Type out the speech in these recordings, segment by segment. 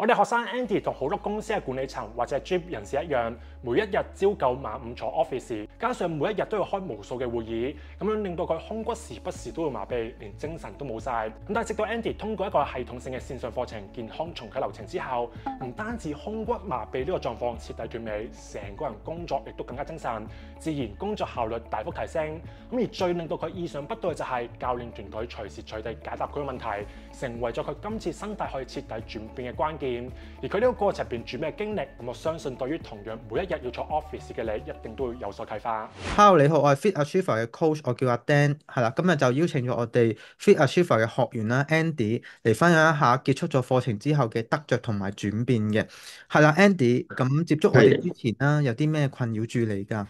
我哋學生 Andy 同好多公司嘅管理層或者 gym 人士一樣，每一日朝九晚五坐 office， 加上每一日都要開無數嘅會議，咁樣令到佢胸骨時不時都會麻痹，連精神都冇晒。咁但係直到 Andy 通過一個系統性嘅線上課程健康重啟流程之後，唔單止胸骨麻痹呢個狀況徹底斷尾，成個人工作亦都更加精神，自然工作效率大幅提升。咁而最令到佢意想不到嘅就係教練團隊隨時隨地解答佢嘅問題，成為咗佢今次生態可以徹底轉變嘅關鍵。而佢呢個過程入邊住咩經歷，咁我相信對於同樣每一日要坐 office 嘅你，一定都會有所啟發。Hello，你好，我係 Fit Achiever 嘅 coach，我叫阿 Dan，係啦，今日就邀請咗我哋 Fit Achiever 嘅學員啦，Andy 嚟分享一下結束咗課程之後嘅得着同埋轉變嘅。係啦，Andy，咁接觸我哋之前啦，有啲咩困擾住你㗎？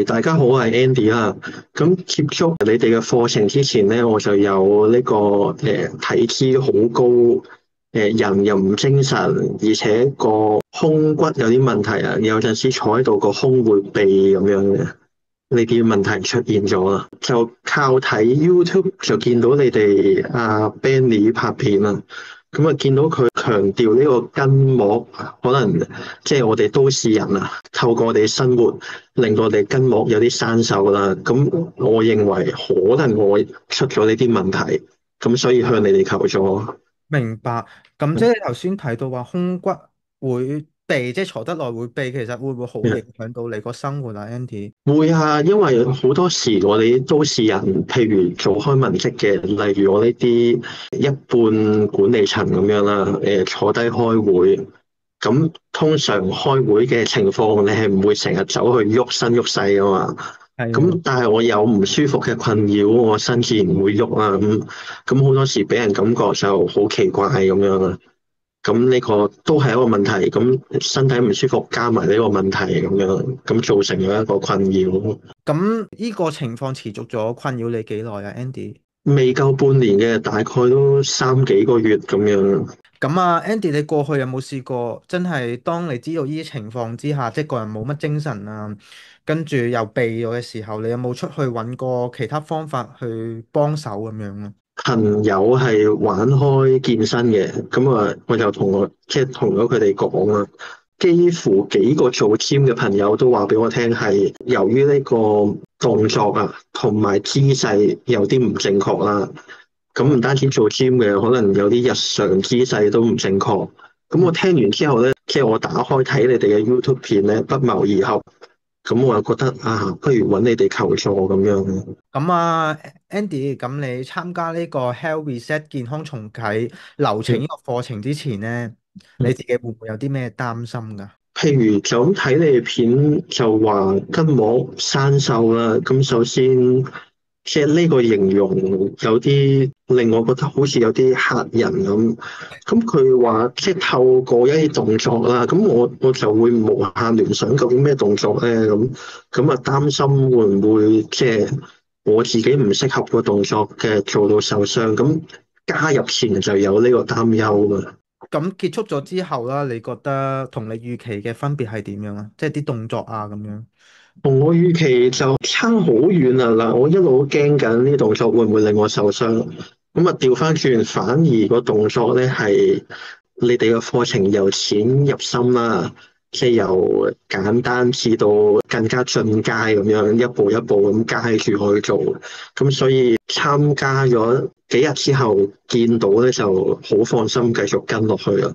大家好，我係 Andy 啦。咁接觸你哋嘅課程之前咧，我就有呢個體脂好高，人又唔精神，而且個胸骨有啲問題啊，有陣時坐喺度個胸會痹咁樣嘅，呢啲問題出現咗啦。就靠睇 YouTube 就見到你哋阿 Benny 拍片啊。咁啊，見到佢強調呢個筋膜，可能即係我哋都市人啊，透過我哋生活，令到我哋筋膜有啲生鏽啦。咁我認為可能我出咗呢啲問題，咁所以向你哋求助。明白。咁即係你頭先提到話胸骨會痹，即係坐得耐會痹，其實會唔會好影響到你個生活啊，Andy？會啊，因為好多時我哋都市人，譬如做開文職嘅，例如我呢啲一般管理層咁樣啦，坐低開會，咁通常開會嘅情況，你係唔會成日走去喐身喐勢噶嘛。咁但係我有唔舒服嘅困擾，我身自然會喐啦。咁好多時俾人感覺就好奇怪咁樣啦。咁呢個都係一個問題，咁身體唔舒服加埋呢個問題咁樣，咁造成咗一個困擾。咁呢個情況持續咗困擾你幾耐啊，Andy？未夠半年嘅，大概都3幾個月咁樣。咁啊，Andy，你過去有冇試過真係當你知道呢啲情況之下，即係個人冇乜精神啊，跟住又痹咗嘅時候，你有冇出去揾過其他方法去幫手咁樣啊？朋友係玩開健身嘅，咁啊，我就同咗佢哋講啦。幾乎幾個做 gym 嘅朋友都話俾我聽，係由於呢個動作啊，同埋姿勢有啲唔正確啦。咁唔單止做 gym 嘅，可能有啲日常姿勢都唔正確。咁我聽完之後咧，即係我打開睇你哋嘅 YouTube 片咧，不謀而合。咁我又覺得啊，不如揾你哋求助咁樣。咁啊，Andy，咁你參加呢個 Health Reset 健康重啟流程呢個課程之前咧，你自己會唔會有啲咩擔心噶？譬如就咁睇你哋片就話筋膜生鏽啦，咁首先即係呢個形容有啲令我覺得好似有啲嚇人咁。咁佢話即係透過一啲動作啦，咁我就會無限聯想究竟咩動作咧？咁啊擔心會唔會即係我自己唔適合個動作嘅做到受傷？咁加入前就有呢個擔憂啊。咁結束咗之後啦，你覺得同你預期嘅分別係點樣啊？即係啲動作啊咁樣。同我預期就差好遠啊！嗱，我一路驚緊呢啲動作會唔會令我受傷，咁啊調翻轉，反而個動作咧係你哋嘅課程由淺入深啦，即係由簡單至到更加進階咁樣，一步一步咁階住去做，咁所以參加咗幾日之後見到咧就好放心繼續跟落去啦。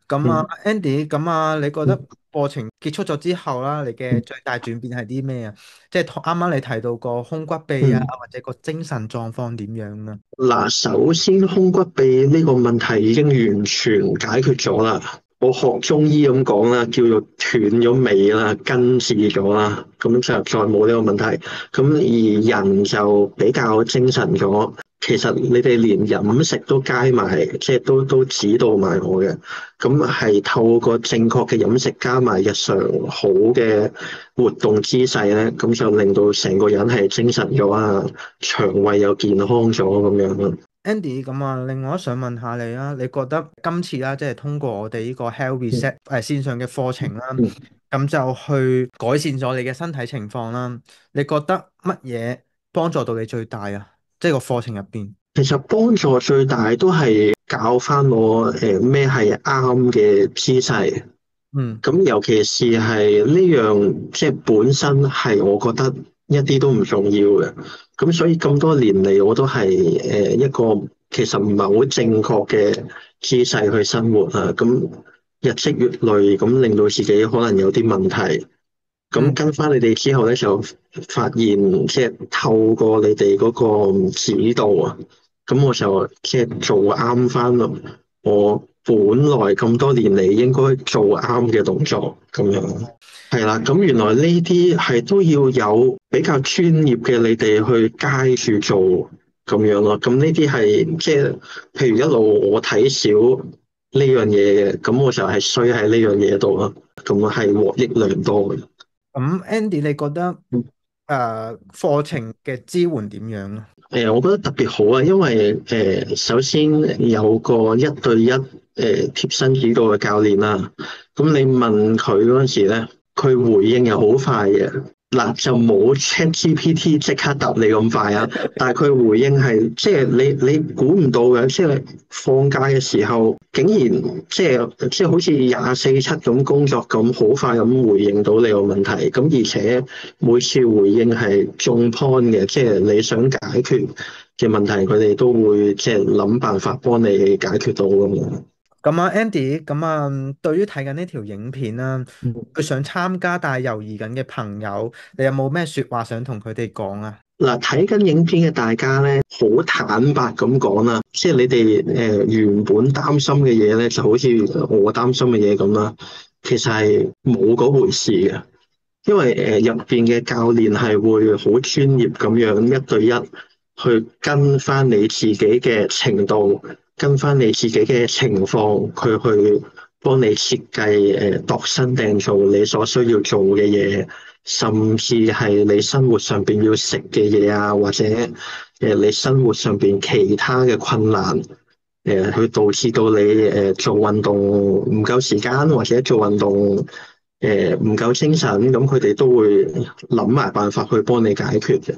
咁啊，Andy，咁啊，你覺得課程結束咗之後啦，你嘅最大轉變係啲咩啊？即係啱啱你提到個胸骨痹啊，嗯或者個精神狀況點樣啊？嗱，首先胸骨痹呢個問題已經完全解決咗啦。我學中醫咁講啦，叫做斷咗尾啦，根治咗啦，咁就再冇呢個問題。咁而人就比較精神咗。其實你哋連飲食都加埋，即係都指導埋我嘅。咁係透過正確嘅飲食加埋日常好嘅活動姿勢咧，咁就令到成個人係精神咗啊，腸胃又健康咗咁樣咯。Andy，咁啊，另外想問下你啊，你覺得今次啦，即係通過我哋呢個 Health Reset 線上嘅課程啦，咁就去改善咗你嘅身體情況啦。你覺得乜嘢幫助到你最大啊？即係個課程入邊。其實幫助最大都係教翻我咩係啱嘅姿勢。嗯咁尤其是係呢樣，即係本身係我覺得一啲都唔重要嘅。咁所以咁多年嚟，我都係一個其實唔係好正確嘅姿勢去生活啊。咁日積月累，咁令到自己可能有啲問題。咁跟翻你哋之後咧，就發現即係透過你哋嗰個指導啊，咁我就即係做啱翻咯。我本來咁多年嚟應該做啱嘅動作咁樣，係啦。咁原來呢啲係都要有比較專業嘅你哋去街住做咁樣咯。咁呢啲係即係譬如一路我睇少呢樣嘢嘅，咁我就係衰喺呢樣嘢度咯。咁係獲益良多嘅。咁 Andy 你覺得課程嘅支援點樣啊？我覺得特別好啊，因為首先有個一對一貼身指導嘅教練啦。咁你問佢嗰陣時咧，佢回應又好快嘅。嗱，就冇 ChatGPT 即刻答你咁快啊，但係佢回應係即係你估唔到嘅，即係放假嘅時候竟然即係好似24/7咁工作咁，好快咁回應到你個問題。咁而且每次回應係中 point 嘅，即係你想解決嘅問題，佢哋都會即係諗辦法幫你解決到咁樣。咁啊，Andy，咁啊，對於睇緊呢條影片啦，佢想參加但係猶豫緊嘅朋友，你有冇咩説話想同佢哋講啊？嗱，睇緊影片嘅大家咧，好坦白咁講啦，即係你哋原本擔心嘅嘢咧，就好似我擔心嘅嘢咁啦，其實係冇嗰回事嘅，因為入邊嘅教練係會好專業咁樣一對一去跟翻你自己嘅程度。跟翻你自己嘅情況，佢去幫你設計度身訂造你所需要做嘅嘢，甚至係你生活上邊要食嘅嘢啊，或者你生活上邊其他嘅困難，去導致到你做運動唔夠時間，或者做運動唔夠精神，咁佢哋都會諗埋辦法去幫你解決嘅。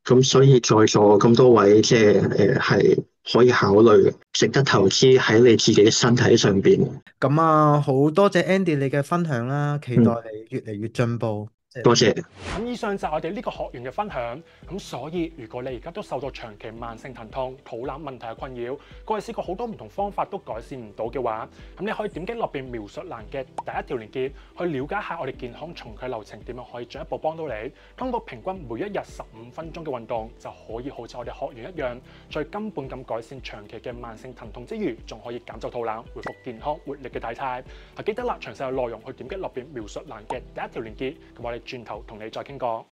咁所以在座咁多位即係係可以考慮，值得投資喺你自己嘅身體上邊。咁啊，好多謝 Andy 你嘅分享啦，期待你越嚟越進步。多謝。咁以上就係我哋呢個學員嘅分享。咁所以如果你而家都受到長期慢性疼痛、肚腩問題嘅困擾，過去試過好多唔同方法都改善唔到嘅話，咁你可以點擊落邊描述欄嘅第一條連結，去了解下我哋健康重啟流程點樣可以進一步幫到你。通過平均每一日15分鐘嘅運動，就可以好似我哋學員一樣，最根本咁改善長期嘅慢性疼痛之餘，仲可以減走肚腩，恢復健康活力嘅體態。記得啦，詳細嘅內容去點擊落邊描述欄嘅第一條連結，咁我哋轉頭同你再傾過。